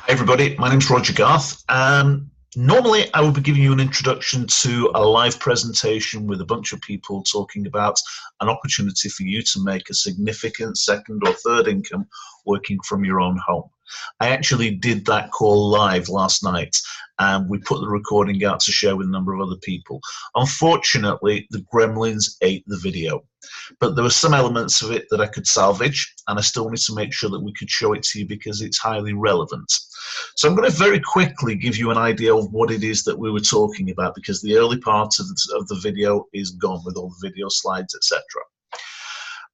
Hey everybody, my name's 𝗟𝗃𝗚𝗚𝗖𝗬. Normally I would be giving you an introduction to a live presentation with a bunch of people talking about an opportunity for you to make a significant second or third income working from your own home. I actually did that call live last night and we put the recording out to share with a number of other people. Unfortunately, the gremlins ate the video, but there were some elements of it that I could salvage, and I still wanted to make sure that we could show it to you because it's highly relevant. So I'm going to very quickly give you an idea of what it is that we were talking about, because the early part of the video is gone with all the video slides, etc.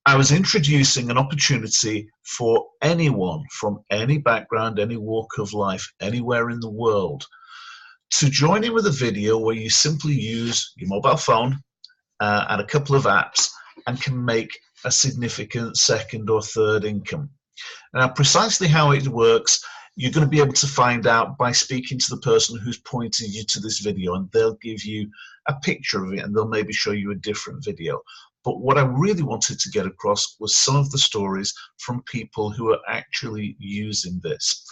I was introducing an opportunity for anyone from any background, any walk of life, anywhere in the world, to join in with a video where you simply use your mobile phone and a couple of apps and can make a significant second or third income. Now, precisely how it works, you're going to be able to find out by speaking to the person who's pointing you to this video, and they'll give you a picture of it and they'll maybe show you a different video. But what I really wanted to get across was some of the stories from people who are actually using this.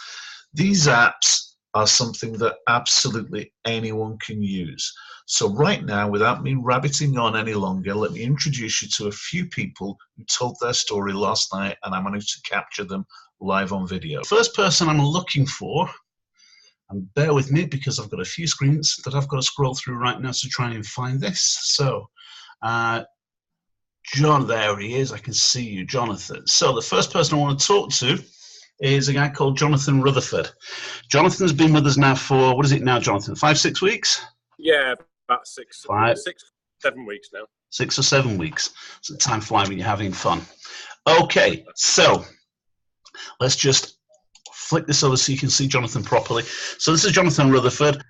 These apps are something that absolutely anyone can use. So right now, without me rabbiting on any longer, let me introduce you to a few people who told their story last night, and I managed to capture them live on video. First person I'm looking for, and bear with me because I've got a few screens that I've got to scroll through right now to try and find this. So, John, there he is. I can see you, Jonathan. So the first person I want to talk to is a guy called Jonathan Rutherford. Jonathan's been with us now for, what is it now, Jonathan? 5-6 weeks? Yeah, about 6, 7 weeks now. 6 or 7 weeks. So time flies when you're having fun. Okay, so let's just flick this over so you can see Jonathan properly. So this is Jonathan Rutherford.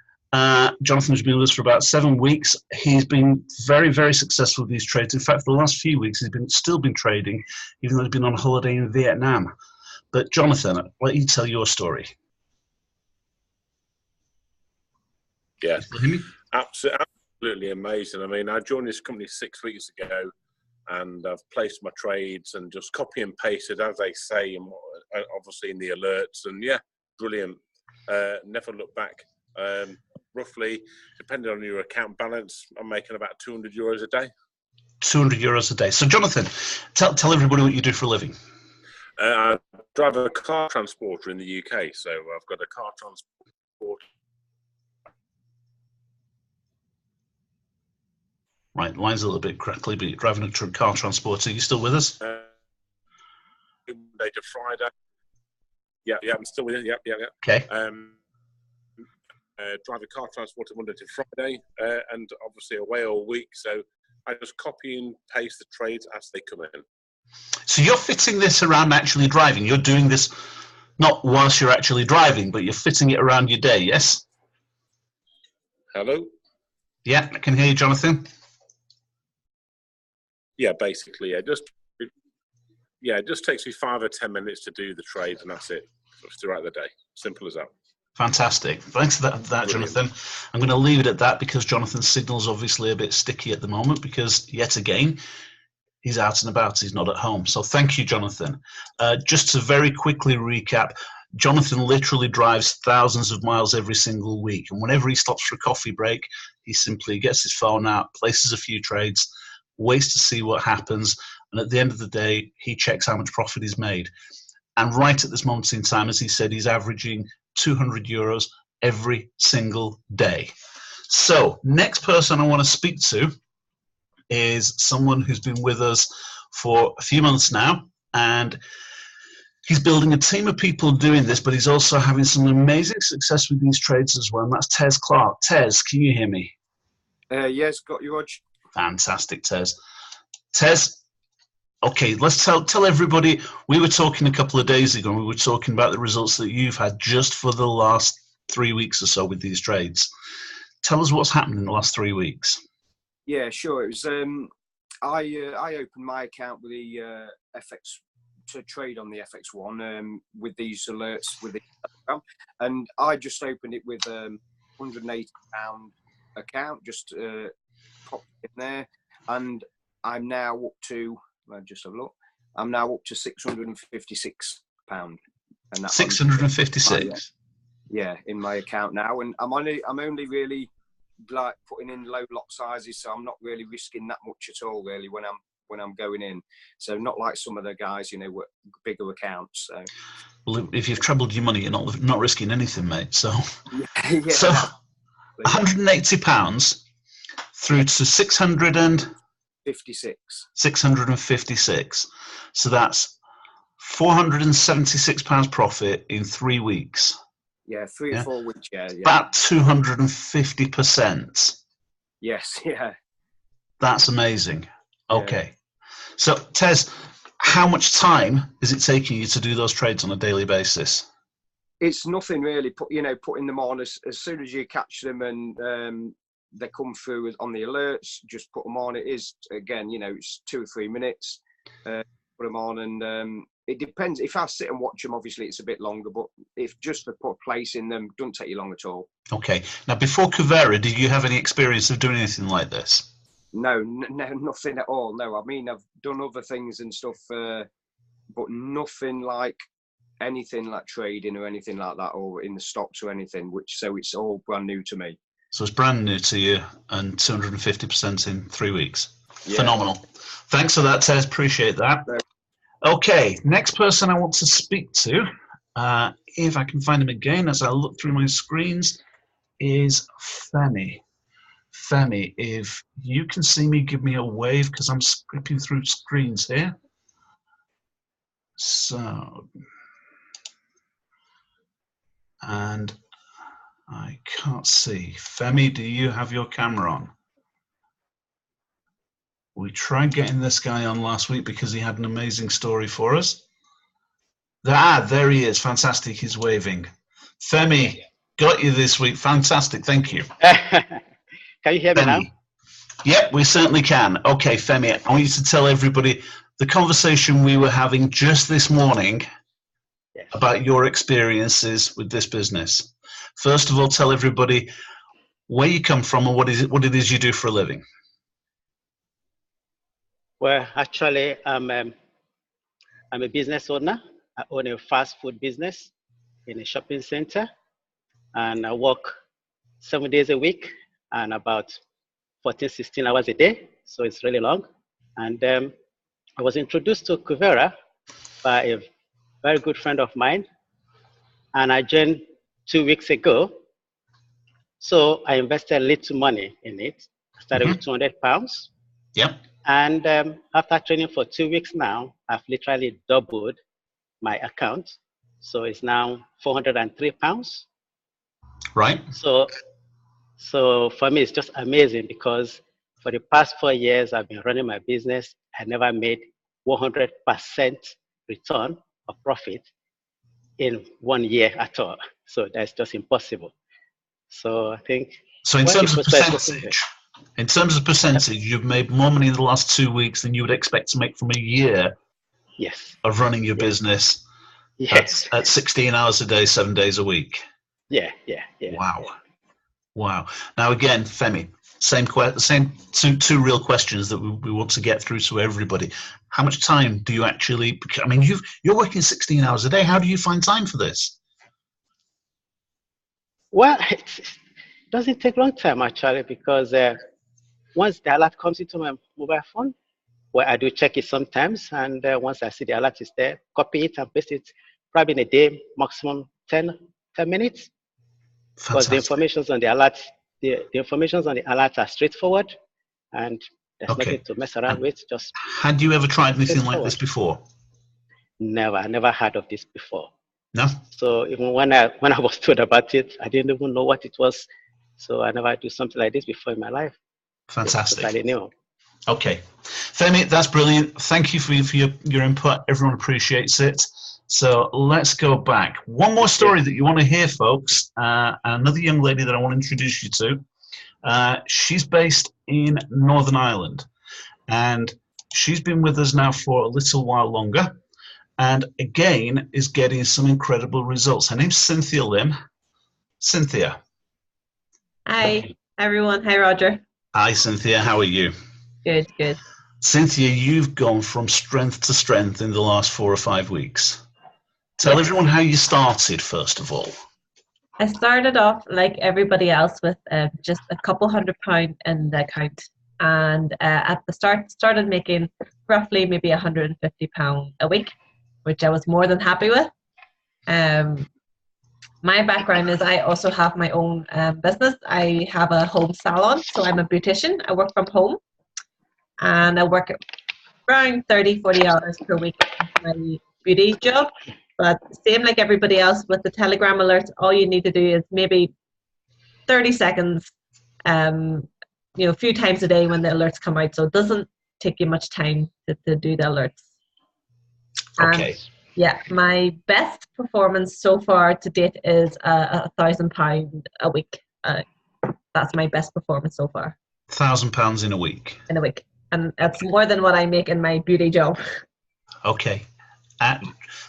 Jonathan's been with us for about 7 weeks. He's been very, very successful with these trades. In fact, for the last few weeks, he's still been trading, even though he's been on holiday in Vietnam. But Jonathan, I'll let you tell your story. Yeah, absolutely amazing. I mean, I joined this company 6 weeks ago, and I've placed my trades and just copy and pasted, as they say, and obviously in the alerts. And yeah, brilliant. Never look back. Roughly, depending on your account balance, I'm making about €200 a day. €200 a day. So, Jonathan, tell everybody what you do for a living. I drive a car transporter in the UK, so I've got a car transport. Right, the line's a little bit crackly, but you're driving a car transporter. Are you still with us? Monday to Friday. Yeah, I'm still with you. Yeah. Okay. Drive a car transporter Monday to Friday, and obviously away all week. So I just copy and paste the trades as they come in. So you're fitting this around actually driving. You're doing this not whilst you're actually driving, but you're fitting it around your day, yes? Hello? Yeah, I can hear you, Jonathan. Yeah, basically, it just takes me 5 or 10 minutes to do the trades, and that's it throughout the day. Simple as that. Fantastic. Thanks for that Jonathan. I'm going to leave it at that because Jonathan's signal's obviously a bit sticky at the moment because, yet again, he's out and about. He's not at home. So thank you, Jonathan. Just to very quickly recap, Jonathan literally drives thousands of miles every single week. And whenever he stops for a coffee break, he simply gets his phone out, places a few trades, waits to see what happens. And at the end of the day, he checks how much profit he's made. And right at this moment in time, as he said, he's averaging €200 every single day. So next person I want to speak to is someone who's been with us for a few months now, and he's building a team of people doing this, but he's also having some amazing success with these trades as well, and that's Tez Clark. Tez, can you hear me? Yes, got you, Rog. Fantastic, Tez. Tez, okay, let's tell everybody, we were talking a couple of days ago, and we were talking about the results that you've had just for the last 3 weeks or so with these trades. Tell us what's happened in the last 3 weeks. Yeah, sure. It was I opened my account with the FX to trade on the FX1 with these alerts with the and I just opened it with £180 account, just popped in there, and I'm now up to just have a look. I'm now up to £656, and that's 656. in my account now, and I'm only really like putting in low lot sizes, so I'm not really risking that much at all really when I'm going in. So not like some of the guys, you know, with bigger accounts. So. Well, if you've trebled your money, you're not risking anything, mate. So, yeah, so £180 through to 656. So that's £476 profit in 3 weeks. Yeah, 3 or 4 weeks. Yeah. About 250%. Yes, yeah. That's amazing. Okay. Yeah. So, Tez, how much time is it taking you to do those trades on a daily basis? It's nothing really. Putting them on as soon as you catch them and they come through on the alerts, just put them on. It is, again, you know, it's 2 or 3 minutes. Put them on, and it depends. If I sit and watch them, obviously it's a bit longer, but if just to put a place in them, doesn't take you long at all. Okay. Now, before Kuvera, did you have any experience of doing anything like this? No, nothing at all. No, I mean, I've done other things and stuff, but nothing like anything like trading or anything like that, or in the stocks or anything. So it's all brand new to me. So it's brand new to you, and 250% in 3 weeks. Yeah. Phenomenal. Thanks for that, Tez. Appreciate that. Okay, next person I want to speak to, if I can find him again as I look through my screens, is Femi. Femi, if you can see me, give me a wave, because I'm skipping through screens here. So, and I can't see. Femi, do you have your camera on? We tried getting this guy on last week because he had an amazing story for us. There he is. Fantastic. He's waving. Femi, got you this week. Fantastic. Thank you. Can you hear me now? Yep, we certainly can. Okay, Femi, I want you to tell everybody the conversation we were having just this morning about your experiences with this business. First of all, tell everybody where you come from and what it is you do for a living. Well, actually, I'm a business owner. I own a fast food business in a shopping center, and I work 7 days a week and about 14, 16 hours a day. So it's really long. And I was introduced to Kuvera by a very good friend of mine, and I joined 2 weeks ago. So I invested a little money in it. I started with £200. Yep. And after training for 2 weeks now, I've literally doubled my account. So it's now £403. Right. So for me, it's just amazing, because for the past 4 years, I've been running my business. I never made 100% return of profit in 1 year at all. So that's just impossible. So I think. So in terms of percentage, you've made more money in the last 2 weeks than you would expect to make from a year. Yes. Of running your business. Yes. At 16 hours a day, 7 days a week. Yeah. Wow. Now again, Femi, same two real questions that we want to get through to everybody. How much time do you actually? I mean, you're working 16 hours a day. How do you find time for this? Well, it doesn't take long time actually, because once the alert comes into my mobile phone, well, I do check it sometimes, and once I see the alert is there, copy it and paste it, probably in a day, maximum 10 minutes. Because the information on the alert, the information on the alert are straightforward, and there's nothing to mess around with. Just. Had you ever tried anything like this before? Never. I never heard of this before. No. So even when I was told about it, I didn't even know what it was. So I never do something like this before in my life. Fantastic. I didn't know. Okay, Femi, that's brilliant. Thank you for your input. Everyone appreciates it. So let's go back. One more story that you want to hear, folks. Another young lady that I want to introduce you to. She's based in Northern Ireland, and she's been with us now for a little while longer, and again is getting some incredible results. Her name's Cynthia Lim. Cynthia. Hi, everyone. Hi, Roger. Hi, Cynthia. How are you? Good, good. Cynthia, you've gone from strength to strength in the last 4 or 5 weeks. Tell everyone how you started, first of all. I started off like everybody else with just a couple £100 in the account, and at the start started making roughly maybe £150 a week, which I was more than happy with. My background is I also have my own business. I have a home salon, so I'm a beautician. I work from home, and I work around 30-40 hours per week in my beauty job. But same like everybody else with the Telegram alerts, all you need to do is maybe 30 seconds, a few times a day when the alerts come out. So it doesn't take you much time to do the alerts. Okay. Yeah, my best performance so far to date is £1,000 a week. That's my best performance so far. £1,000 in a week. In a week, and that's more than what I make in my beauty job. Okay.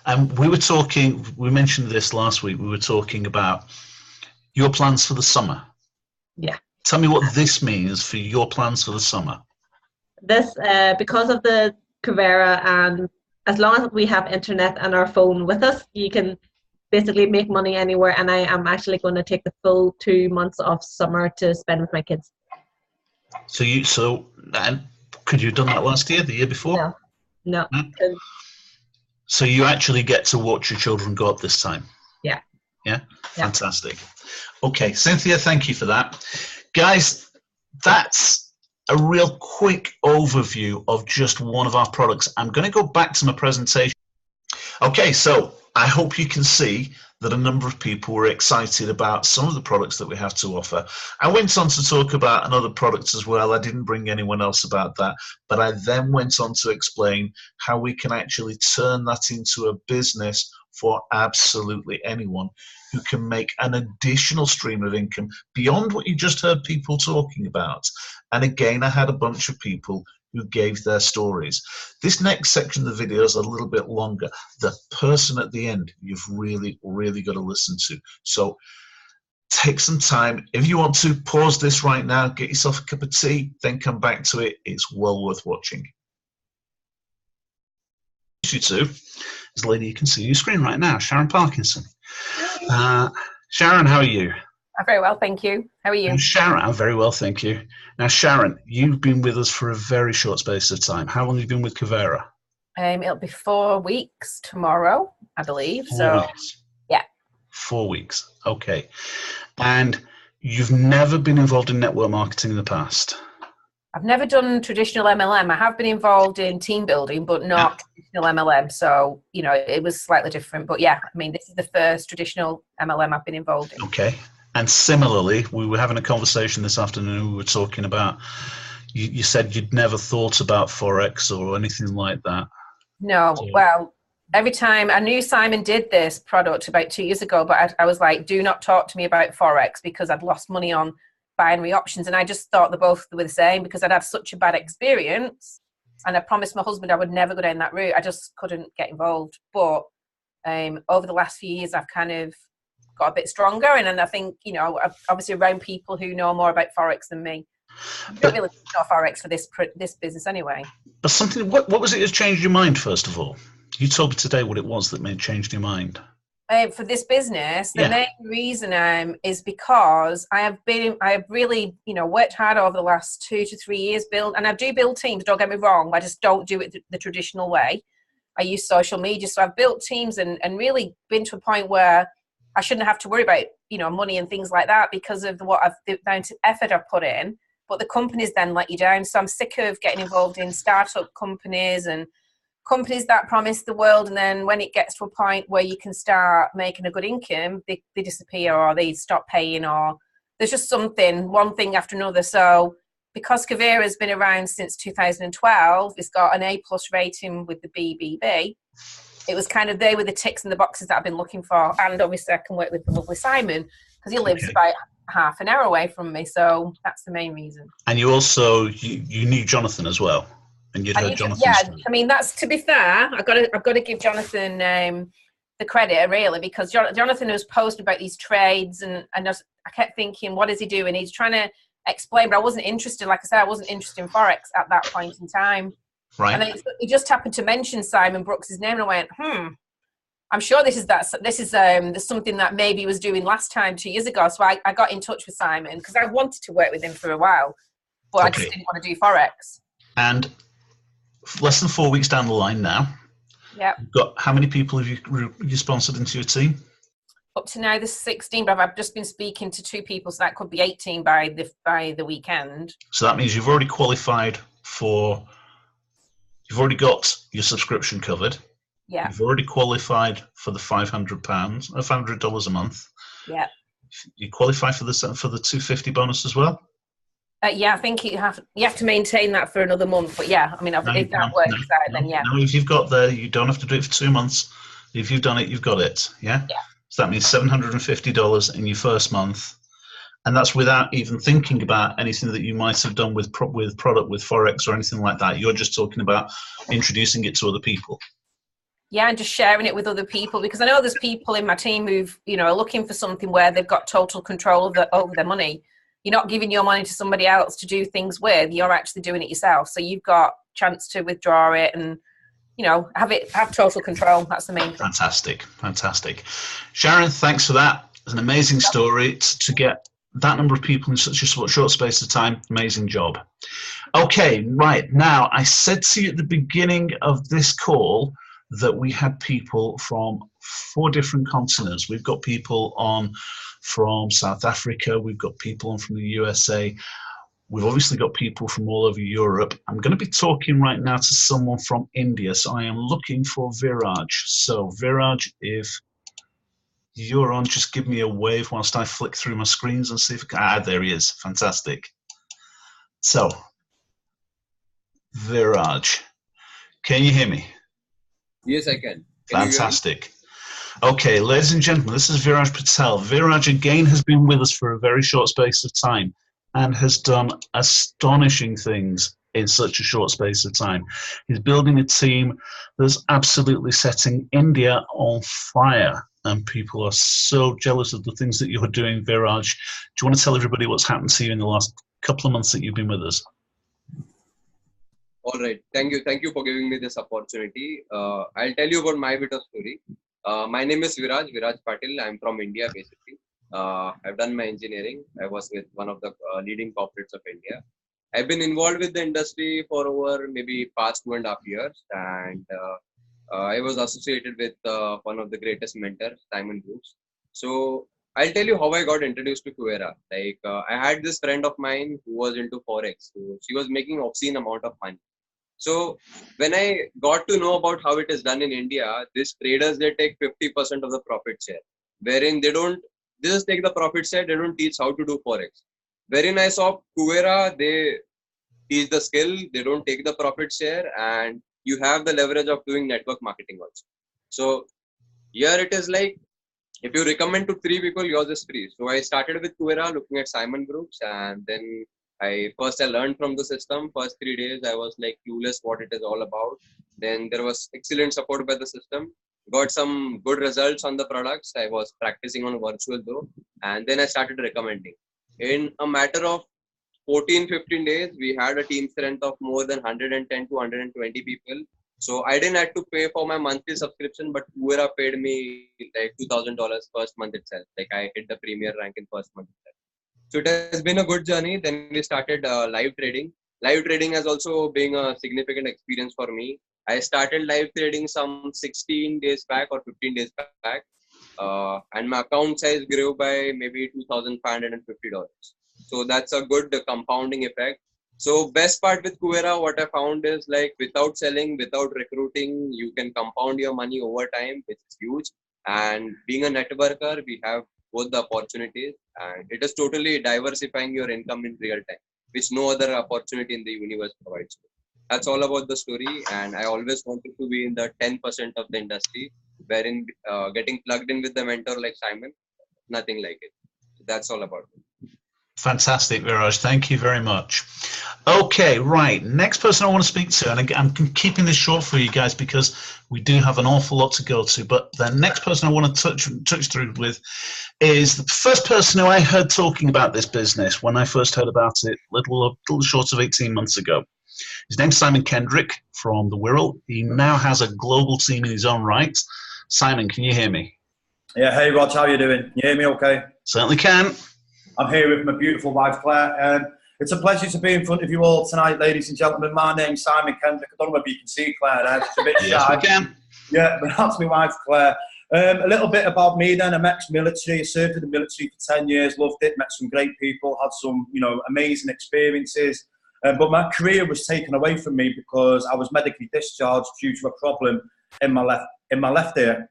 And we mentioned this last week, we were talking about your plans for the summer. Yeah. Tell me what this means for your plans for the summer. This, because of the Kuvera, and as long as we have internet and our phone with us, you can basically make money anywhere. And I am actually going to take the full 2 months of summer to spend with my kids. And could you have done that last year, the year before? No. So you actually get to watch your children grow up this time? Yeah. Yeah? Fantastic. Okay, Cynthia, thank you for that. Guys, that's a real quick overview of just one of our products. I'm going to go back to my presentation. Okay, so I hope you can see that a number of people were excited about some of the products that we have to offer. I went on to talk about another product as well. I didn't bring anyone else about that, but I then went on to explain how we can actually turn that into a business for absolutely anyone who can make an additional stream of income beyond what you just heard people talking about. And again, I had a bunch of people who gave their stories. This next section of the video is a little bit longer. The person at the end, you've really, really got to listen to. So take some time. If you want to pause this right now, get yourself a cup of tea, then come back to it. It's well worth watching. You two is the lady you can see on your screen right now, Sharon Parkinson. Sharon, how are you? I'm very well, thank you. How are you? And Sharon, I'm very well, thank you. Now, Sharon, you've been with us for a very short space of time. How long have you been with Kuvera? It'll be 4 weeks tomorrow, I believe. 4 weeks. Yeah. 4 weeks. Okay. And you've never been involved in network marketing in the past? I've never done traditional MLM. I have been involved in team building, but not traditional MLM. So, it was slightly different. But yeah, I mean, this is the first traditional MLM I've been involved in. Okay. And similarly, we were having a conversation this afternoon. We were talking about, you said you'd never thought about Forex or anything like that. No. So, well, every time I knew Simon did this product about 2 years ago, but I was like, do not talk to me about Forex, because I'd lost money on binary options. And I just thought they both were the same, because I'd had such a bad experience. And I promised my husband I would never go down that route. I just couldn't get involved. But over the last few years, I've kind of got a bit stronger, and I think I'm obviously around people who know more about Forex than me. I don't really know Forex for this business anyway. But what was it that changed your mind? First of all, you told me today what it was that made changed your mind. For this business, the main reason is because I have really worked hard over the last 2 to 3 years and I do build teams. Don't get me wrong, I just don't do it the traditional way. I use social media, so I've built teams and really been to a point where I shouldn't have to worry about, money and things like that because of the amount of effort I've put in. But the companies then let you down. So I'm sick of getting involved in startup companies and companies that promise the world. And then when it gets to a point where you can start making a good income, they disappear, or they stop paying, or there's just one thing after another. So because Kuvera has been around since 2012, it's got an A+ rating with the BBB. It was kind of they were the ticks in the boxes that I've been looking for. And obviously I can work with the lovely Simon because he lives about half an hour away from me. So that's the main reason. And you also, you knew Jonathan as well. And you'd heard Jonathan. Yeah, I mean, that's, to be fair, I've got to give Jonathan the credit, really, because Jonathan was posting about these trades and I kept thinking, what is he doing? He's trying to explain, but I wasn't interested. Like I said, I wasn't interested in Forex at that point in time. Right. And then he just happened to mention Simon Brooks' name, and I went, I'm sure this is something that maybe he was doing last time 2 years ago. So I got in touch with Simon because I wanted to work with him for a while, but I just didn't want to do Forex. And less than 4 weeks down the line now. Yeah. How many people have you sponsored into your team? Up to now, there's 16, but I've just been speaking to 2 people, so that could be 18 by the weekend. So that means you've already qualified for. You've already got your subscription covered. Yeah. You've already qualified for the $500 a month. Yeah. You qualify for the $250 bonus as well. Yeah, I think you have to maintain that for another month. But yeah, I mean, if that works out, then yeah. No, if you've got there, you don't have to do it for 2 months. If you've done it, you've got it. Yeah. Yeah. So that means $750 in your first month, and that's without even thinking about anything that you might have done with product, with Forex or anything like that. You're just talking about introducing it to other people. Yeah, and just sharing it with other people, because I know there's people in my team who've, are looking for something where they've got total control over their money. You're not giving your money to somebody else to do things with. You're actually doing it yourself. So you've got chance to withdraw it and, have total control. That's the main thing. Fantastic. Sharon, thanks for that. It's an amazing story to get that number of people in such a short space of time. Amazing job. Okay, right. Now, I said to you at the beginning of this call that we had people from 4 different continents. We've got people on from South Africa. We've got people on from the USA. We've obviously got people from all over Europe. I'm going to be talking right now to someone from India. So I am looking for Viraj. So Viraj, if you're on, just give me a wave whilst I flick through my screens and see if I can. There he is. Fantastic. So, Viraj, can you hear me? Yes, I can. Fantastic. Okay, ladies and gentlemen, this is Viraj Patel. Viraj again has been with us for a very short space of time and has done astonishing things in such a short space of time. He's building a team that's absolutely setting India on fire, and people are so jealous of the things that you're doing, Viraj. Do you want to tell everybody what's happened to you in the last couple of months that you've been with us? All right. Thank you for giving me this opportunity. I'll tell you about my bit of story. My name is Viraj Patil. I'm from India, basically. I've done my engineering. I was with one of the leading corporates of India. I've been involved with the industry for over maybe past 2.5 years, and I was associated with one of the greatest mentors, Simon Brooks. So I'll tell you how I got introduced to Kuvera. I had this friend of mine who was into Forex. So she was making obscene amount of money. So when I got to know about how it is done in India, these traders, they take 50% of the profit share, wherein they just take the profit share, they don't teach how to do Forex. Wherein I saw Kuvera, they teach the skill, they don't take the profit share, and you have the leverage of doing network marketing also. So here it is like, if you recommend to 3 people, yours is free. So I started with Kuvera, looking at Simon Brooks, and then I learned from the system. First 3 days, I was like clueless what it is all about. Then there was excellent support by the system. Got some good results on the products. I was practicing on virtual though. And then I started recommending. In a matter of 14-15 days, we had a team strength of more than 110 to 120 people. So I didn't have to pay for my monthly subscription, but Kuvera paid me like $2,000 first month itself. Like I hit the premier rank in first month itself. So it has been a good journey. Then we started live trading. Live trading has also been a significant experience for me. I started live trading some 16 days back or 15 days back. And my account size grew by maybe $2,550. So that's a good compounding effect. So best part with Kuvera, what I found is like without selling, without recruiting, you can compound your money over time, which is huge. And being a networker, we have both the opportunities, and it is totally diversifying your income in real time, which no other opportunity in the universe provides. That's all about the story, and I always wanted to be in the 10% of the industry, wherein getting plugged in with the mentor like Simon, nothing like it. So that's all about it. Fantastic, Viraj. Thank you very much. Okay, right. Next person I want to speak to, and I'm keeping this short for you guys because we do have an awful lot to go to, but the next person I want to touch through with is the first person who I heard talking about this business when I first heard about it a little short of 18 months ago. His name's Simon Kendrick from the Wirral. He now has a global team in his own right. Simon, can you hear me? Yeah, hey Rog, how you doing? Can you hear me okay? Certainly can. I'm here with my beautiful wife Claire. It's a pleasure to be in front of you all tonight, ladies and gentlemen. My name's Simon Kendrick. I don't know if you can see Claire there. She's a bit shy. Yes, we can. Yeah, but that's my wife Claire. A little bit about me then. I'm ex-military. I served in the military for 10 years, loved it, met some great people, had some, amazing experiences. But my career was taken away from me because I was medically discharged due to a problem in my left ear.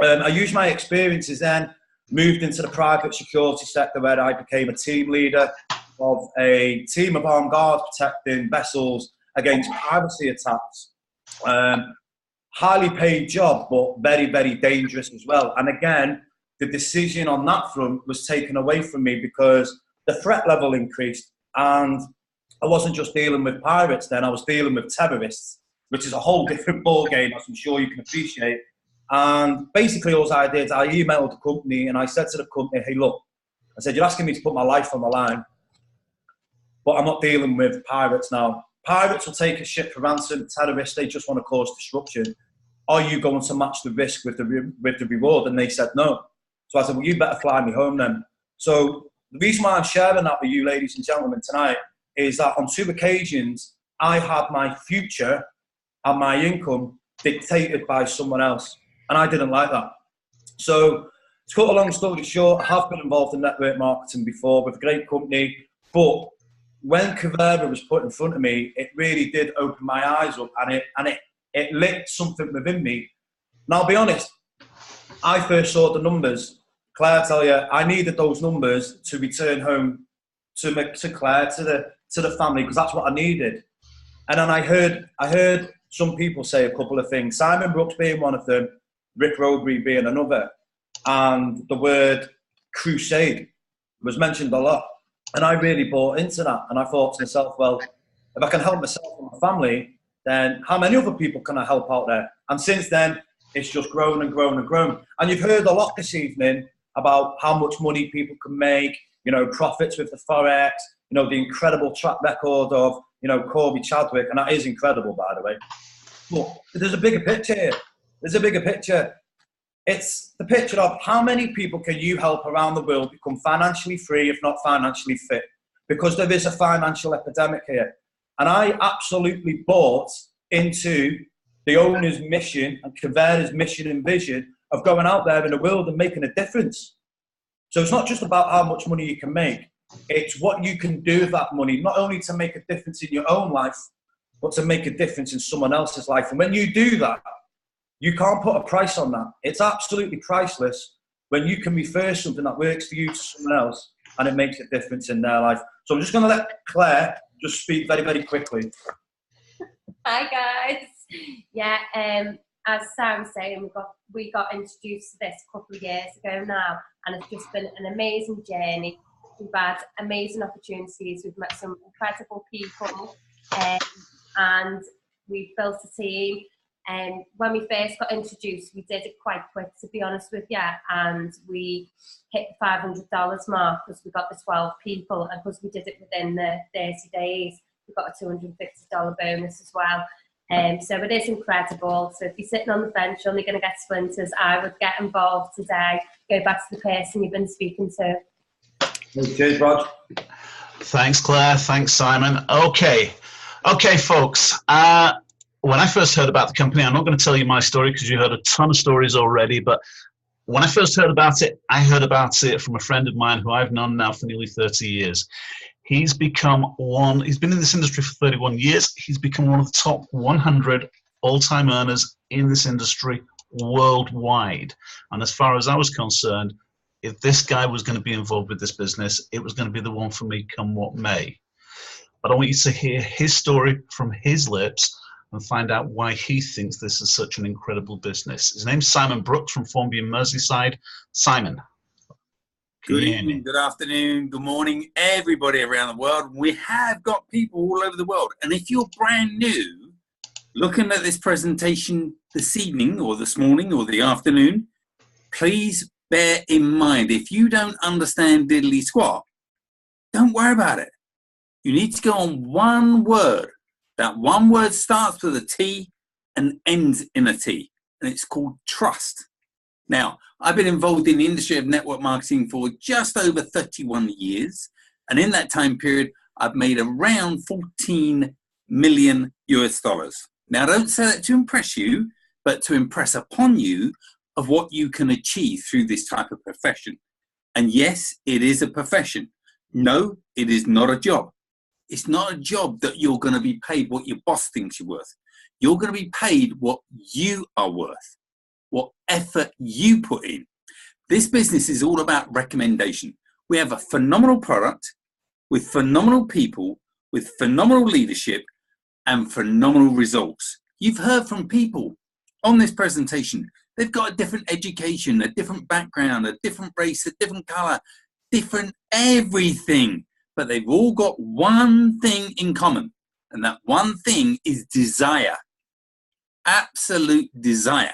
I used my experiences then, moved into the private security sector where I became a team leader of a team of armed guards protecting vessels against piracy attacks. Highly paid job, but very, very dangerous as well. And again, the decision on that front was taken away from me because the threat level increased. And I wasn't just dealing with pirates then, I was dealing with terrorists, which is a whole different ball game, as I'm sure you can appreciate. And basically all I did, I emailed the company and I said to the company, hey, look, I said, you're asking me to put my life on the line, but I'm not dealing with pirates now. Pirates will take a ship for ransom. Terrorists, they just want to cause disruption. Are you going to match the risk with the reward? And they said no. So I said, well, you better fly me home then. So the reason why I'm sharing that with you, ladies and gentlemen, tonight is that on 2 occasions, I had my future and my income dictated by someone else. And I didn't like that. So to cut a long story short, I have been involved in network marketing before with a great company, but when Kuvera was put in front of me, it really did open my eyes up and it lit something within me. Now, I'll be honest, I first saw the numbers. Claire, I tell you, I needed those numbers to return home to Claire, to the family, because that's what I needed. And then I heard some people say a couple of things. Simon Brooks being one of them, Rick Rowberry being another, and the word crusade was mentioned a lot. And I really bought into that. And I thought to myself, well, if I can help myself and my family, then how many other people can I help out there? And since then, it's just grown and grown and grown. And you've heard a lot this evening about how much money people can make, profits with the Forex, the incredible track record of, 𝗟𝗃𝗚𝗅𝗏𝗀𝗃, and that is incredible, by the way. But there's a bigger picture here. There's a bigger picture. It's the picture of how many people can you help around the world become financially free, if not financially fit? Because there is a financial epidemic here. And I absolutely bought into the owner's mission and Kuvera's mission and vision of going out there in the world and making a difference. So it's not just about how much money you can make. It's what you can do with that money, not only to make a difference in your own life, but to make a difference in someone else's life. And when you do that, you can't put a price on that. It's absolutely priceless when you can refer something that works for you to someone else and it makes a difference in their life. So I'm just going to let Claire just speak very, very quickly. Hi, guys. Yeah, as Sam was saying, we got introduced to this a couple of years ago now, and it's just been an amazing journey. We've had amazing opportunities. We've met some incredible people, and we've built a team. And when we first got introduced, we did it quite quick, to be honest with you, and we hit the $500 mark because we got the 12 people, and because we did it within the 30 days, we got a $250 bonus as well. So it is incredible. So if you're sitting on the fence, you're only going to get splinters. I would get involved today. Go back to the person you've been speaking to. Cheers, Rog. Thanks, Claire. Thanks, Simon. Okay, folks. When I first heard about the company, I'm not going to tell you my story because you heard a ton of stories already, but when I first heard about it, I heard about it from a friend of mine who I've known now for nearly 30 years. He's been in this industry for 31 years. He's become one of the top 100 all-time earners in this industry worldwide. And as far as I was concerned, if this guy was going to be involved with this business, it was going to be the one for me come what may. But I want you to hear his story from his lips and find out why he thinks this is such an incredible business. His name's Simon Brooks from Formby in Merseyside. Simon. Good evening, good afternoon, good morning, everybody around the world. We have got people all over the world. And if you're brand new, looking at this presentation this evening or this morning or the afternoon, please bear in mind, if you don't understand diddly squat, don't worry about it. You need to go on one word. That one word starts with a T and ends in a T. And it's called trust. Now, I've been involved in the industry of network marketing for just over 31 years. And in that time period, I've made around 14 million US dollars. Now, I don't say that to impress you, but to impress upon you of what you can achieve through this type of profession. And yes, it is a profession. No, it is not a job. It's not a job that you're going to be paid what your boss thinks you're worth. You're going to be paid what you are worth, what effort you put in. This business is all about recommendation. We have a phenomenal product with phenomenal people, with phenomenal leadership and phenomenal results. You've heard from people on this presentation. They've got a different education, a different background, a different race, a different color, different everything. But they've all got one thing in common. And that one thing is desire. Absolute desire.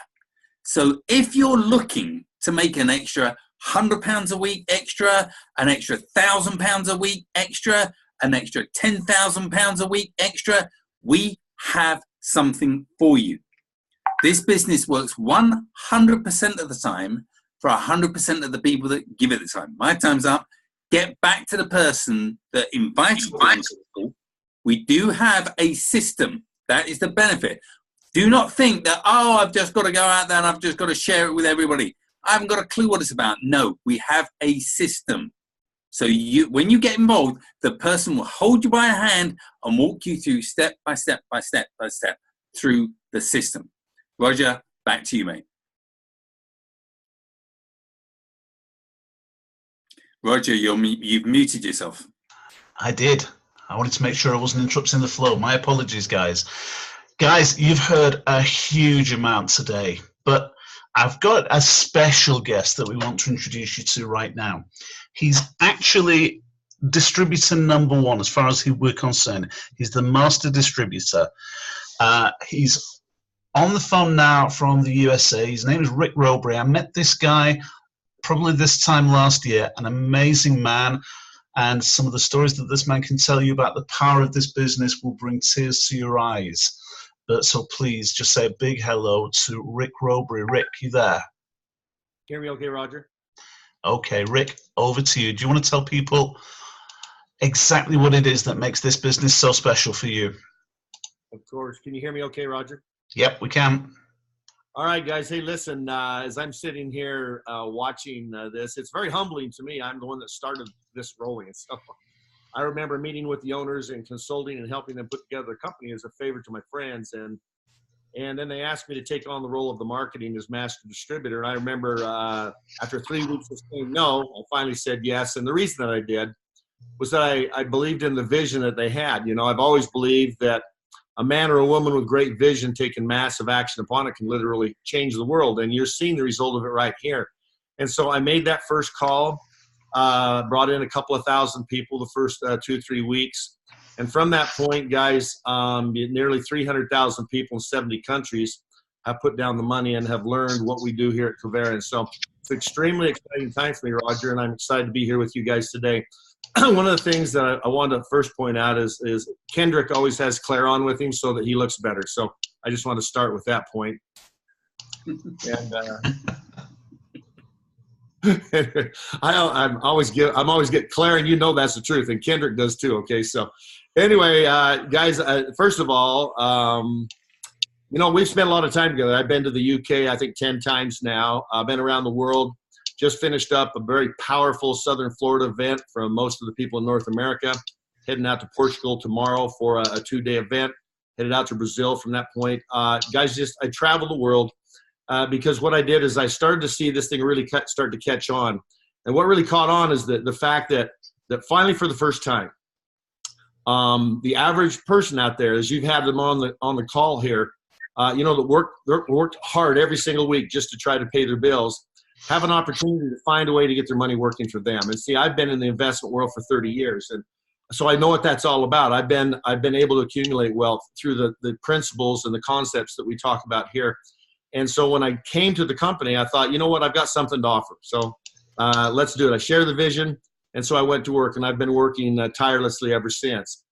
So if you're looking to make an extra £100 a week extra, an extra £1,000 a week extra, an extra £10,000 a week extra, we have something for you. This business works 100% of the time for 100% of the people that give it the time. My time's up. Get back to the person that invited you. We do have a system. That is the benefit. Do not think that, oh, I've just got to go out there and I've just got to share it with everybody. I haven't got a clue what it's about. No, we have a system. So when you get involved, the person will hold you by a hand and walk you through step by step by step by step through the system. Roger, back to you, mate. Roger, you've muted yourself. I did. I wanted to make sure I wasn't interrupting the flow. My apologies, guys. Guys, you've heard a huge amount today, but I've got a special guest that we want to introduce you to right now. He's actually distributor #1 as far as we're concerned. He's the master distributor. He's on the phone now from the USA. His name is Rick Rowberry. I met this guy probably this time last year, an amazing man, and some of the stories that this man can tell you about the power of this business will bring tears to your eyes. But so please just say a big hello to Rick Rowberry. Rick, you there? Hear me okay, Roger? Okay, Rick, over to you. Do you want to tell people exactly what it is that makes this business so special for you? Of course. Can you hear me okay, Roger? Yep, we can. All right, guys. Hey, listen, as I'm sitting here watching this, it's very humbling to me. I'm the one that started this rolling. So I remember meeting with the owners and consulting and helping them put together a company as a favor to my friends. And then they asked me to take on the role of the marketing as master distributor. And I remember after 3 weeks of saying no, I finally said yes. And the reason that I did was that I believed in the vision that they had. You know, I've always believed that a man or a woman with great vision taking massive action upon it can literally change the world. And you're seeing the result of it right here. And so I made that first call, brought in a couple of thousand people the first 2 or 3 weeks. And from that point, guys, nearly 300,000 people in 70 countries have put down the money and have learned what we do here at Kuvera. And so it's an extremely exciting time for me, Roger, and I'm excited to be here with you guys today. One of the things that I wanted to first point out is Kendrick always has Claire on with him so that he looks better. So I just want to start with that point. And I'm always get Claire, and you know that's the truth, and Kendrick does too. Okay, so anyway, guys, first of all, you know, we've spent a lot of time together. I've been to the UK, I think 10 times now. I've been around the world. Just finished up a very powerful Southern Florida event for most of the people in North America. Heading out to Portugal tomorrow for a 2-day event. Headed out to Brazil from that point. Guys, I traveled the world because what I did is I started to see this thing really start to catch on. And what really caught on is the fact that finally for the first time, the average person out there, as you've had them on the call here, you know, that worked hard every single week just to try to pay their bills, have an opportunity to find a way to get their money working for them. And see, I've been in the investment world for 30 years, and so I know what that's all about. I've been able to accumulate wealth through the principles and the concepts that we talk about here. And so when I came to the company, I thought, you know what, I've got something to offer. So let's do it. I share the vision, and so I went to work, and I've been working tirelessly ever since.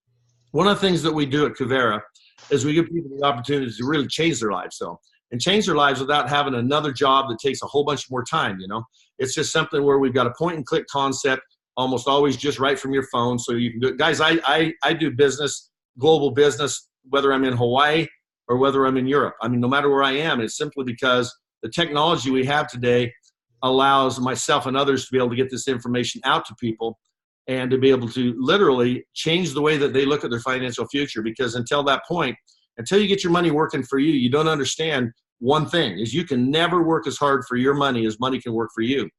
One of the things that we do at Kuvera is we give people the opportunity to really change their lives. So and change their lives without having another job that takes a whole bunch more time, you know. It's just something where we've got a point-and-click concept, almost always just right from your phone, so you can do it. Guys, I do business, global business, whether I'm in Hawaii or whether I'm in Europe. I mean, no matter where I am, it's simply because the technology we have today allows myself and others to be able to get this information out to people and to be able to literally change the way that they look at their financial future. Because until that point, until you get your money working for you, you don't understand one thing, is you can never work as hard for your money as money can work for you.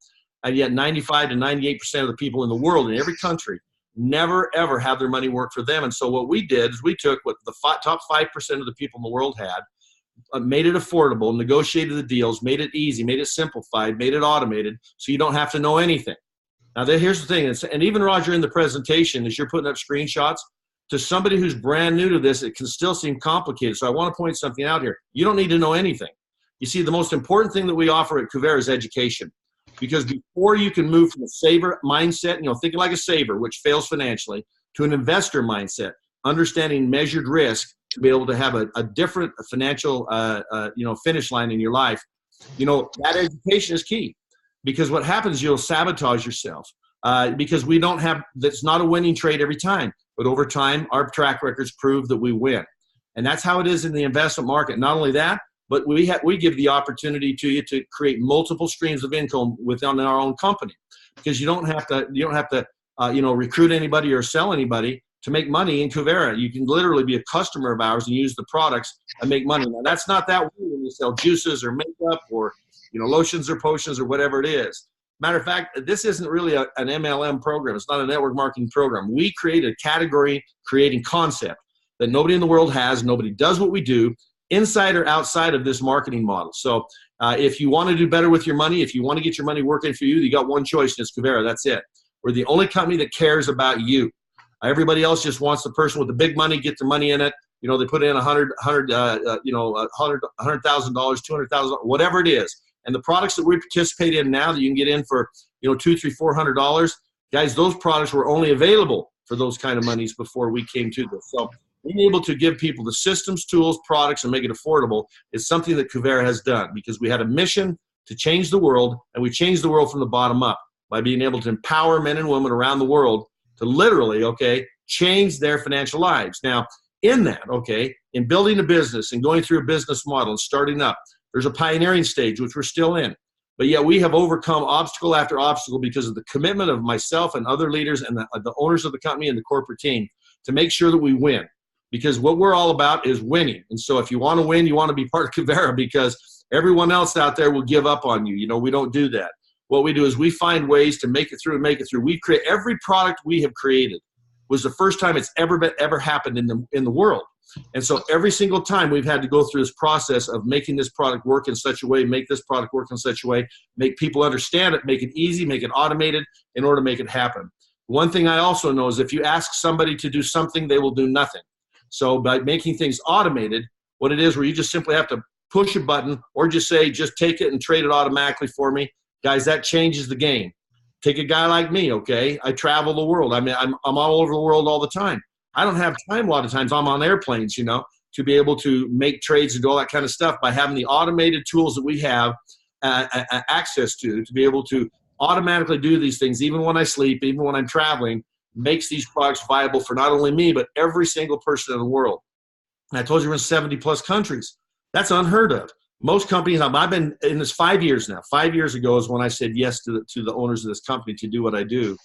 And yet 95 to 98% of the people in the world, in every country, never ever have their money work for them. And so what we did is we took what the top 5% of the people in the world had, made it affordable, negotiated the deals, made it easy, made it simplified, made it automated, so you don't have to know anything. Now, here's the thing, and even Roger in the presentation, as you're putting up screenshots, to somebody who's brand new to this, it can still seem complicated. So I want to point something out here. You don't need to know anything. You see, the most important thing that we offer at Kuvera is education. Because before you can move from a saver mindset, you know, thinking like a saver, which fails financially, to an investor mindset, understanding measured risk to be able to have a different financial, you know, finish line in your life, you know, that education is key. Because what happens, you'll sabotage yourself. Because we don't have, that's not a winning trade every time. But over time, our track records prove that we win. And that's how it is in the investment market. Not only that, but we give the opportunity to you to create multiple streams of income within our own company, because you don't have to you know, recruit anybody or sell anybody to make money in Kuvera. You can literally be a customer of ours and use the products and make money. Now, that's not that way when you sell juices or makeup or, you know, lotions or potions or whatever it is. Matter of fact, this isn't really an MLM program. It's not a network marketing program. We create a category creating concept that nobody in the world has. Nobody does what we do, inside or outside of this marketing model. So if you want to do better with your money, if you want to get your money working for you, you got one choice, and it's Kuvera. That's it. We're the only company that cares about you. Everybody else just wants the person with the big money, get their money in it. You know, they put in $100,000, $200,000, whatever it is. And the products that we participate in now that you can get in for, you know, $200, $300, $400, guys, those products were only available for those kind of monies before we came to this. So being able to give people the systems, tools, products, and make it affordable is something that Kuvera has done, because we had a mission to change the world, and we changed the world from the bottom up by being able to empower men and women around the world to literally, okay, change their financial lives. Now, in that, okay, in building a business and going through a business model and starting up, there's a pioneering stage, which we're still in. But yet we have overcome obstacle after obstacle because of the commitment of myself and other leaders and the owners of the company and the corporate team to make sure that we win. Because what we're all about is winning. And so if you want to win, you want to be part of Kuvera, because everyone else out there will give up on you. You know, we don't do that. What we do is we find ways to make it through and make it through. We create every product we have created was the first time it's ever happened in the world. And so every single time we've had to go through this process of making this product work in such a way, make this product work in such a way, make people understand it, make it easy, make it automated in order to make it happen. One thing I also know is if you ask somebody to do something, they will do nothing. So by making things automated, what it is where you just simply have to push a button or just say, just take it and trade it automatically for me. Guys, that changes the game. Take a guy like me, okay? I travel the world. I mean, I'm all over the world all the time. I don't have time a lot of times. I'm on airplanes, you know, to be able to make trades and do all that kind of stuff by having the automated tools that we have access to be able to automatically do these things, even when I sleep, even when I'm traveling, makes these products viable for not only me, but every single person in the world. And I told you we're in 70 plus countries. That's unheard of. Most companies, I've been in this 5 years now. 5 years ago is when I said yes to the owners of this company to do what I do.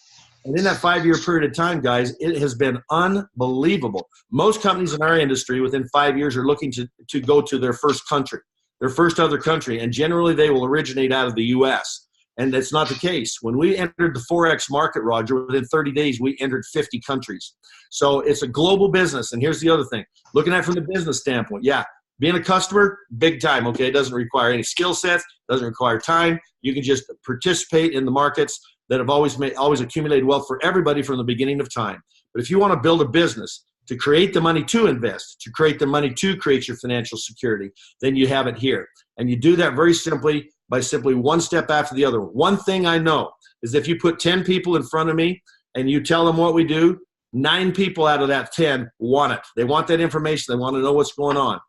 And in that 5-year period of time, guys, it has been unbelievable. Most companies in our industry within 5 years are looking to go to their first country, their first other country. And generally they will originate out of the US. And that's not the case. When we entered the Forex market, Roger, within 30 days, we entered 50 countries. So it's a global business. And here's the other thing. Looking at it from the business standpoint, yeah, being a customer, big time, okay? It doesn't require any skill sets, doesn't require time. You can just participate in the markets that have always accumulated wealth for everybody from the beginning of time. But if you want to build a business to create the money to invest, to create the money to create your financial security, then you have it here. And you do that very simply by simply one step after the other. One thing I know is if you put 10 people in front of me and you tell them what we do, 9 people out of that 10 want it. They want that information. They want to know what's going on.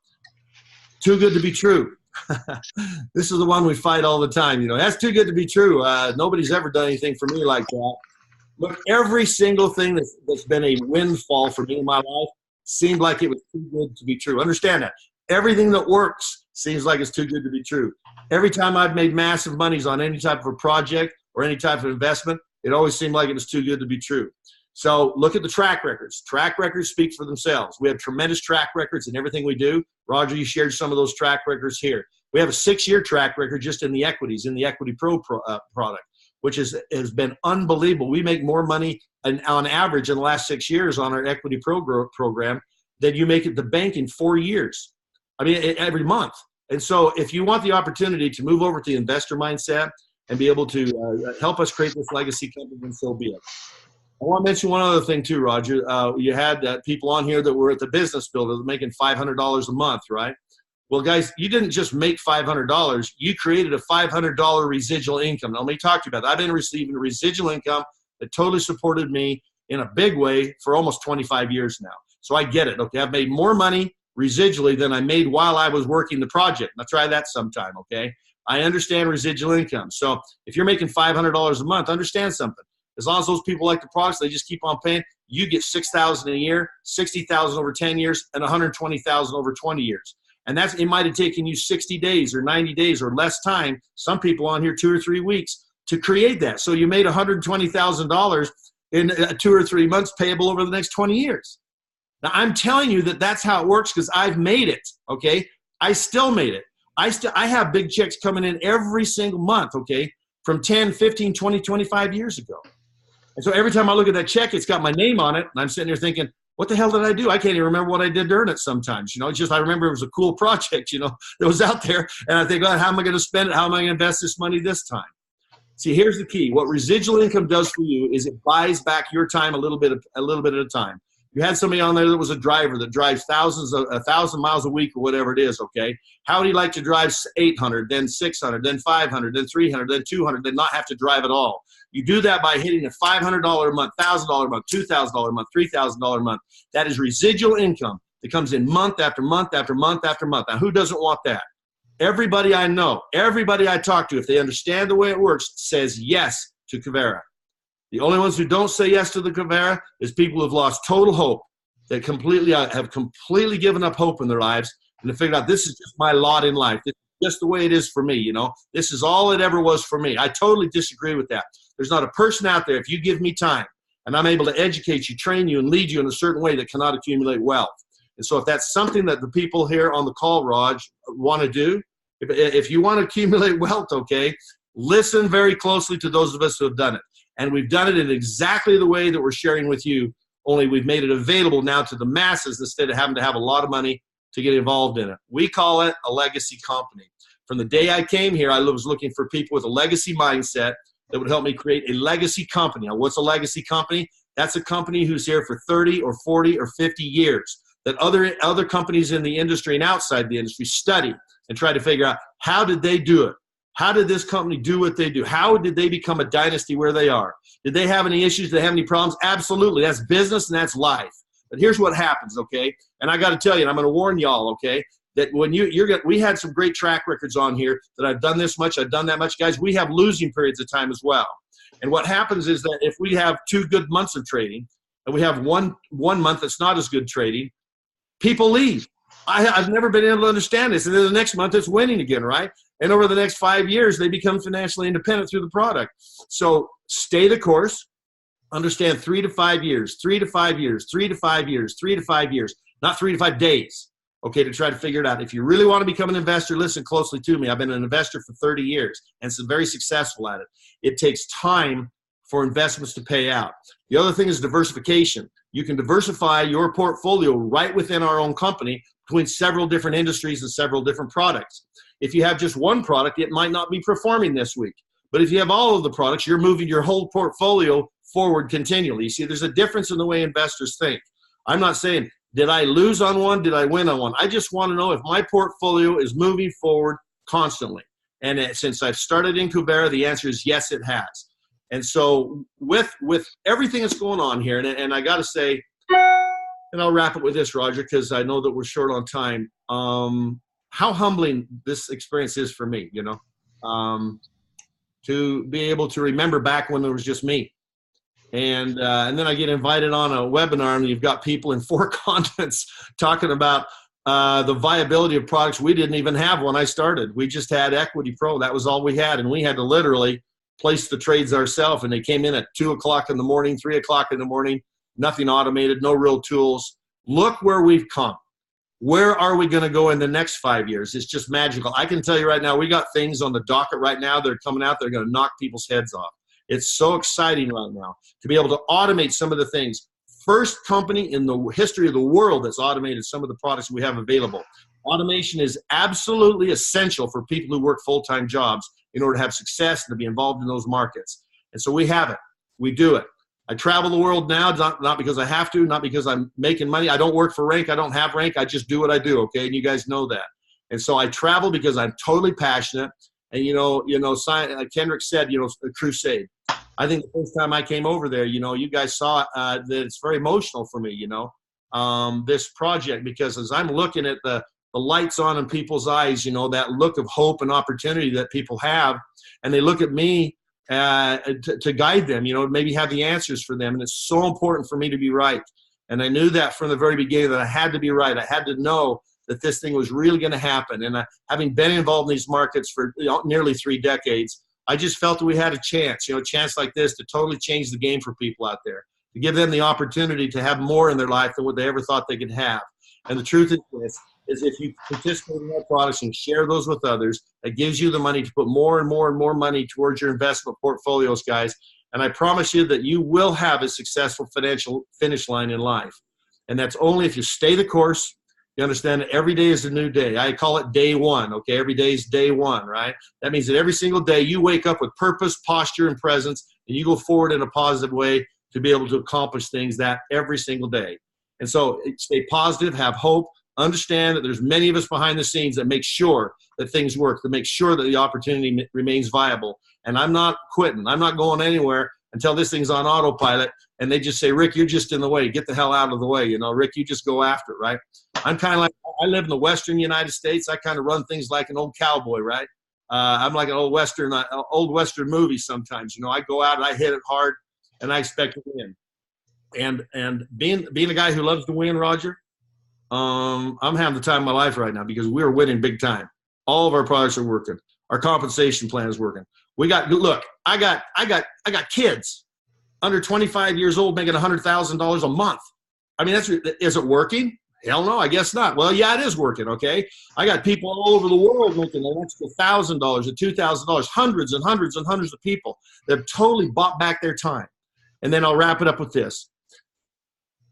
Too good to be true. This is the one we fight all the time. You know, that's too good to be true. Nobody's ever done anything for me like that. Look, every single thing that's been a windfall for me in my life seemed like it was too good to be true. Understand that. Everything that works seems like it's too good to be true. Every time I've made massive monies on any type of a project or any type of investment, it always seemed like it was too good to be true. So look at the track records. Track records speak for themselves. We have tremendous track records in everything we do. Roger, you shared some of those track records here. We have a 6-year track record just in the equities, in the Equity Pro product, which has been unbelievable. We make more money on average in the last 6 years on our Equity Pro program than you make at the bank in 4 years. I mean, every month. And so if you want the opportunity to move over to the investor mindset and be able to help us create this legacy company, then so be it. I want to mention one other thing too, Roger. You had people on here that were at the business builder making $500 a month, right? Well, guys, you didn't just make $500. You created a $500 residual income. Now, let me talk to you about that. I've been receiving a residual income that totally supported me in a big way for almost 25 years now. So I get it, okay? I've made more money residually than I made while I was working the project. Now, try that sometime, okay? I understand residual income. So if you're making $500 a month, understand something. As long as those people like the products, they just keep on paying. You get $6,000 a year, $60,000 over 10 years, and $120,000 over 20 years. And it might have taken you 60 days or 90 days or less time, some people on here 2 or 3 weeks, to create that. So you made $120,000 in 2 or 3 months payable over the next 20 years. Now, I'm telling you that that's how it works because I've made it, okay? I still made it. I have big checks coming in every single month, okay, from 10, 15, 20, 25 years ago. And so every time I look at that check, it's got my name on it, and I'm sitting there thinking, what the hell did I do? I can't even remember what I did during it sometimes. You know, it's just I remember it was a cool project, you know, that was out there, and I think, well, how am I going to spend it? How am I going to invest this money this time? See, here's the key. What residual income does for you is it buys back your time a little bit at a time. You had somebody on there that was a driver that drives 1,000 miles a week or whatever it is, okay? How would he like to drive 800, then 600, then 500, then 300, then 200, then not have to drive at all? You do that by hitting a $500 a month, $1,000 a month, $2,000 a month, $3,000 a month. That is residual income that comes in month after month after month after month. Now, who doesn't want that? Everybody I know, everybody I talk to, if they understand the way it works, says yes to Kuvera. The only ones who don't say yes to the Kuvera is people who have lost total hope, that have completely given up hope in their lives, and they figured out this is just my lot in life. This is just the way it is for me, you know. This is all it ever was for me. I totally disagree with that. There's not a person out there, if you give me time, and I'm able to educate you, train you, and lead you in a certain way, that cannot accumulate wealth. And so if that's something that the people here on the call, Raj, want to do, if you want to accumulate wealth, okay, listen very closely to those of us who have done it. And we've done it in exactly the way that we're sharing with you, only we've made it available now to the masses instead of having to have a lot of money to get involved in it. We call it a legacy company. From the day I came here, I was looking for people with a legacy mindset that would help me create a legacy company. Now, what's a legacy company? That's a company who's here for 30 or 40 or 50 years, that other companies in the industry and outside the industry study and try to figure out, how did they do it? How did this company do what they do? How did they become a dynasty where they are? Did they have any issues? Did they have any problems? Absolutely. That's business and that's life. But here's what happens, okay? And I got to tell you, and I'm going to warn y'all, okay, that when we had some great track records on here that I've done this much, I've done that much. Guys, we have losing periods of time as well. And what happens is that if we have 2 good months of trading and we have one month that's not as good trading, people leave. I've never been able to understand this. And then the next month it's winning again, right? And over the next 5 years, they become financially independent through the product. So stay the course. Understand 3 to 5 years, 3 to 5 years, 3 to 5 years, 3 to 5 years, not 3 to 5 days, okay, to try to figure it out. If you really want to become an investor, listen closely to me. I've been an investor for 30 years and so very successful at it. It takes time for investments to pay out. The other thing is diversification. You can diversify your portfolio right within our own company between several different industries and several different products. If you have just one product, it might not be performing this week. But if you have all of the products, you're moving your whole portfolio forward continually. You see, there's a difference in the way investors think. I'm not saying, did I lose on one? Did I win on one? I just want to know if my portfolio is moving forward constantly. And since I've started in Kuvera, the answer is yes, it has. And so with everything that's going on here, and I got to say, and I'll wrap it with this, Roger, because I know that we're short on time. how humbling this experience is for me, you know, to be able to remember back when there was just me. And then I get invited on a webinar, and you've got people in 4 continents talking about the viability of products we didn't even have when I started. We just had Equity Pro. That was all we had. And we had to literally place the trades ourselves. And they came in at 2 o'clock in the morning, 3 o'clock in the morning, nothing automated, no real tools. Look where we've come. Where are we going to go in the next 5 years? It's just magical. I can tell you right now, we got things on the docket right now that are coming out that are going to knock people's heads off. It's so exciting right now to be able to automate some of the things. First company in the history of the world that's automated some of the products we have available. Automation is absolutely essential for people who work full-time jobs in order to have success and to be involved in those markets. And so we have it. We do it. I travel the world now, not because I have to, not because I'm making money. I don't work for rank. I don't have rank. I just do what I do, okay? And you guys know that. And so I travel because I'm totally passionate. And, Kendrick said, a crusade. I think the first time I came over there, you guys saw that it's very emotional for me, this project, because as I'm looking at the lights on in people's eyes, that look of hope and opportunity that people have, and they look at me to guide them, maybe have the answers for them. And it's so important for me to be right. And I knew that from the very beginning, that I had to be right. I had to know that this thing was really going to happen. And having been involved in these markets for nearly 3 decades, I just felt that we had a chance, a chance like this to totally change the game for people out there, to give them the opportunity to have more in their life than what they ever thought they could have. And the truth is this, is if you participate in our products and share those with others, it gives you the money to put more and more and more money towards your investment portfolios, guys. And I promise you that you will have a successful financial finish line in life. And that's only if you stay the course. You understand that every day is a new day. I call it day one, okay? Every day is day one, right? That means that every single day you wake up with purpose, posture, and presence, and you go forward in a positive way to be able to accomplish things that every single day. And so stay positive, have hope, understand that there's many of us behind the scenes that make sure that things work, that make sure that the opportunity remains viable. And I'm not quitting. I'm not going anywhere until this thing's on autopilot and they just say, Rick, you're just in the way. Get the hell out of the way. Rick, you just go after it, right? I'm kind of like, I live in the Western United States. I kind of run things like an old cowboy, right? I'm like an old Western movie sometimes. I go out and I hit it hard and I expect to win. And being a guy who loves to win, Roger, I'm having the time of my life right now because we're winning big time. All of our products are working. Our compensation plan is working. I got kids under 25 years old making $100,000 a month. I mean, is it working? Hell no, I guess not. Well, yeah, it is working, okay? I got people all over the world making an extra $1,000 or $2,000, hundreds and hundreds and hundreds of people that have totally bought back their time. And then I'll wrap it up with this.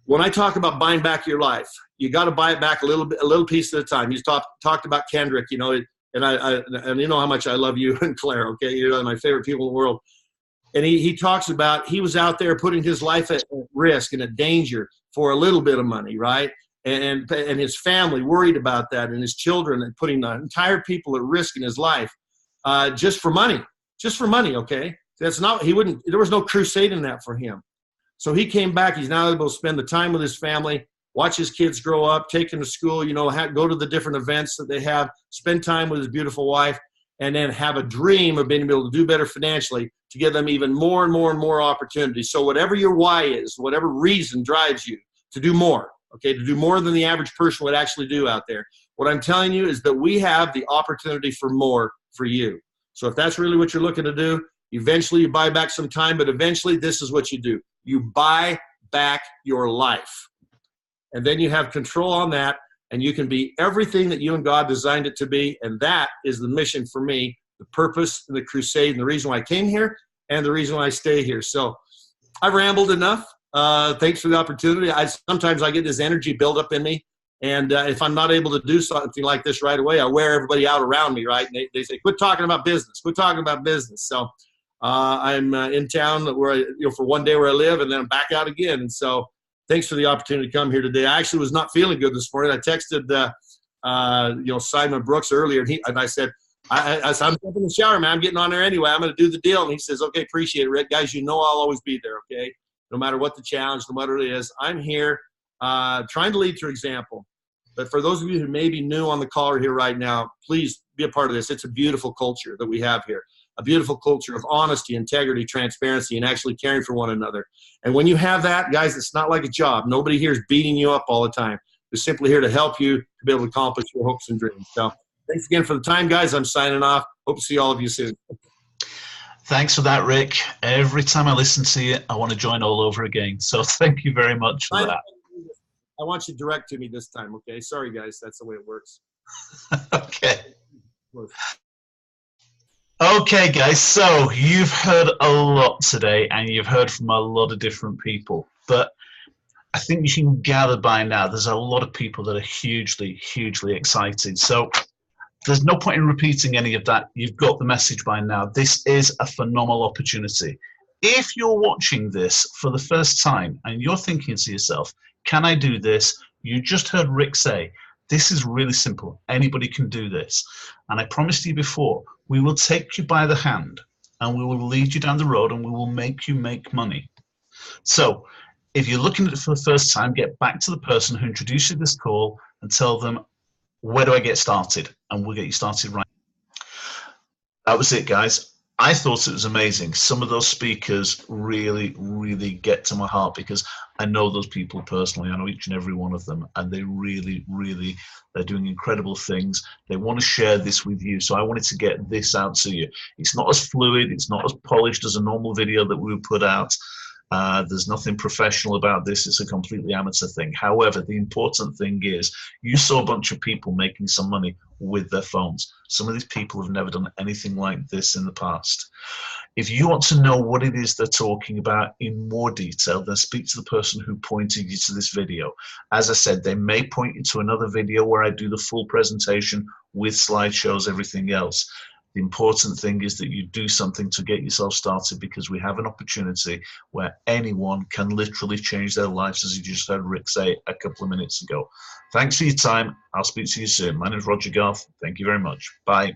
When I talk about buying back your life, you got to buy it back a little piece at a time. You talked about Kendrick, and you know how much I love you and Claire, okay? You're my favorite people in the world. And he talks about he was out there putting his life at risk and at danger for a little bit of money, right? And his family worried about that, and his children, and putting the entire people at risk in his life just for money, okay? That's not, there was no crusade in that for him. So he came back. He's now able to spend the time with his family, watch his kids grow up, take them to school, go to the different events that they have, spend time with his beautiful wife, and then have a dream of being able to do better financially to give them even more and more and more opportunities. So whatever your why is, whatever reason drives you to do more, okay, to do more than the average person would actually do out there, what I'm telling you is that we have the opportunity for more for you. So if that's really what you're looking to do, eventually you buy back some time, but eventually this is what you do. You buy back your life. And then you have control on that, and you can be everything that you and God designed it to be. And that is the mission for me, the purpose and the crusade, and the reason why I came here and the reason why I stay here. So I've rambled enough. Thanks for the opportunity. Sometimes I get this energy build up in me. And if I'm not able to do something like this right away, I wear everybody out around me, right? And they say, quit talking about business. Quit talking about business. So I'm in town where for one day where I live, and then I'm back out again. And so thanks for the opportunity to come here today. I actually was not feeling good this morning. I texted Simon Brooks earlier, and I said, I'm jumping in the shower, man. I'm getting on there anyway. I'm going to do the deal. And he says, okay, appreciate it, Rick. Guys, I'll always be there, okay? No matter what the challenge, no matter what it is. I'm here trying to lead through example. But for those of you who may be new on the call here right now, please be a part of this. It's a beautiful culture that we have here, a beautiful culture of honesty, integrity, transparency, and actually caring for one another. And when you have that, guys, it's not like a job. Nobody here is beating you up all the time. We're simply here to help you to be able to accomplish your hopes and dreams. So thanks again for the time, guys. I'm signing off. Hope to see all of you soon. Thanks for that, Rick. Every time I listen to you, I want to join all over again. So thank you very much for that. I want you direct to me this time, okay? Sorry, guys. That's the way it works. Okay. Okay, guys. So you've heard a lot today, and you've heard from a lot of different people. But I think you can gather by now there's a lot of people that are hugely, hugely excited. So there's no point in repeating any of that. You've got the message by now. This is a phenomenal opportunity. If you're watching this for the first time and you're thinking to yourself, can I do this? You just heard Rick say, this is really simple. Anybody can do this. And I promised you before, we will take you by the hand and we will lead you down the road and we will make you make money. So if you're looking at it for the first time, get back to the person who introduced you to this call and tell them, where do I get started? And we'll get you started right now. That was it, guys. I thought it was amazing. Some of those speakers really, really get to my heart because I know those people personally. I know each and every one of them, and they really, really, they're doing incredible things. They want to share this with you. So I wanted to get this out to you. It's not as fluid. It's not as polished as a normal video that we would put out. There's nothing professional about this. It's a completely amateur thing. However, the important thing is you saw a bunch of people making some money with their phones. Some of these people have never done anything like this in the past. If you want to know what it is they're talking about in more detail, then speak to the person who pointed you to this video. As I said, they may point you to another video where I do the full presentation with slideshows, everything else. The important thing is that you do something to get yourself started, because we have an opportunity where anyone can literally change their lives, as you just heard Rick say a couple of minutes ago. Thanks for your time. I'll speak to you soon. My name is Roger Garth. Thank you very much. Bye.